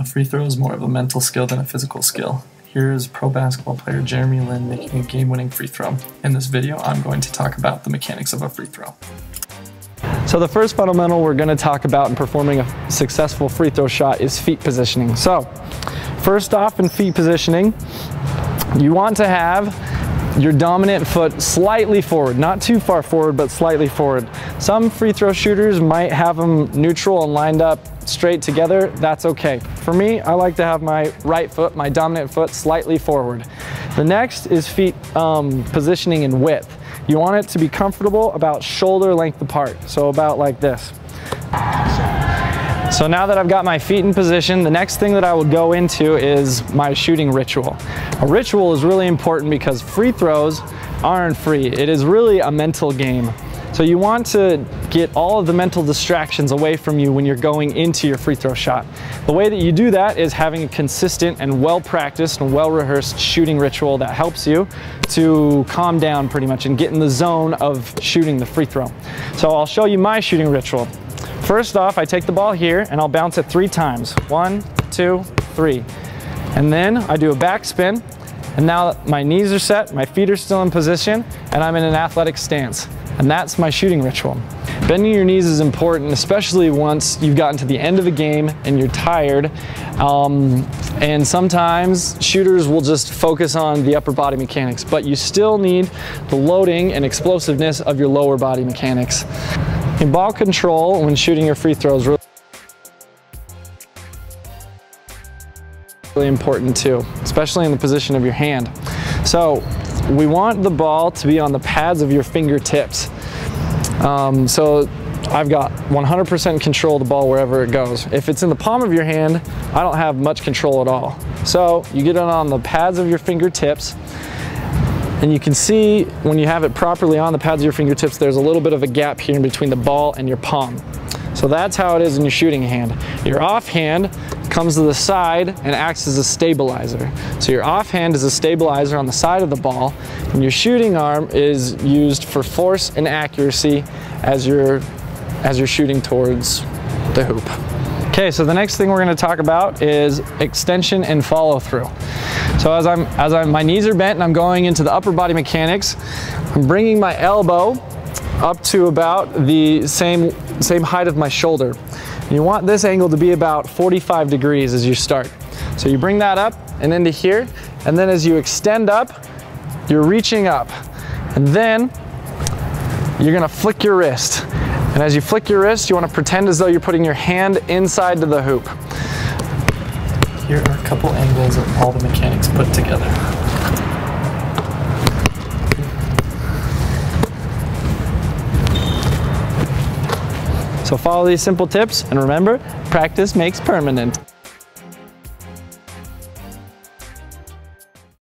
A free throw is more of a mental skill than a physical skill. Here is pro basketball player Jeremy Lin making a game-winning free throw. In this video, I'm going to talk about the mechanics of a free throw. So the first fundamental we're going to talk about in performing a successful free throw shot is feet positioning. So first off, in feet positioning, you want to have your dominant foot slightly forward, not too far forward, but slightly forward. Some free throw shooters might have them neutral and lined up straight together. That's okay. For me, I like to have my right foot, my dominant foot, slightly forward. The next is feet positioning in width. You want it to be comfortable about shoulder length apart, so about like this. So now that I've got my feet in position, the next thing that I will go into is my shooting ritual. A ritual is really important because free throws aren't free. It is really a mental game. So you want to get all of the mental distractions away from you when you're going into your free throw shot. The way that you do that is having a consistent and well-practiced and well-rehearsed shooting ritual that helps you to calm down pretty much and get in the zone of shooting the free throw. So I'll show you my shooting ritual. First off, I take the ball here and I'll bounce it 3 times. 1, 2, 3. And then I do a backspin, and now my knees are set, my feet are still in position, and I'm in an athletic stance. And that's my shooting ritual. Bending your knees is important, especially once you've gotten to the end of a game and you're tired. And sometimes shooters will just focus on the upper body mechanics, but you still need the loading and explosiveness of your lower body mechanics. In ball control, when shooting your free throws, really important too, especially in the position of your hand. So we want the ball to be on the pads of your fingertips. So I've got 100% control of the ball wherever it goes. If it's in the palm of your hand, I don't have much control at all. So you get it on the pads of your fingertips, and you can see when you have it properly on the pads of your fingertips, there's a little bit of a gap here in between the ball and your palm. So that's how it is in your shooting hand. Your offhand comes to the side and acts as a stabilizer. So your offhand is a stabilizer on the side of the ball, and your shooting arm is used for force and accuracy as you're shooting towards the hoop. Okay, so the next thing we're going to talk about is extension and follow through. So my knees are bent and I'm going into the upper body mechanics, I'm bringing my elbow up to about the same height of my shoulder. You want this angle to be about 45 degrees as you start. So you bring that up and into here, and then as you extend up, you're reaching up. And then you're gonna flick your wrist. And as you flick your wrist, you wanna pretend as though you're putting your hand inside to the hoop. Here are a couple angles of all the mechanics put together. So follow these simple tips, and remember, practice makes permanent.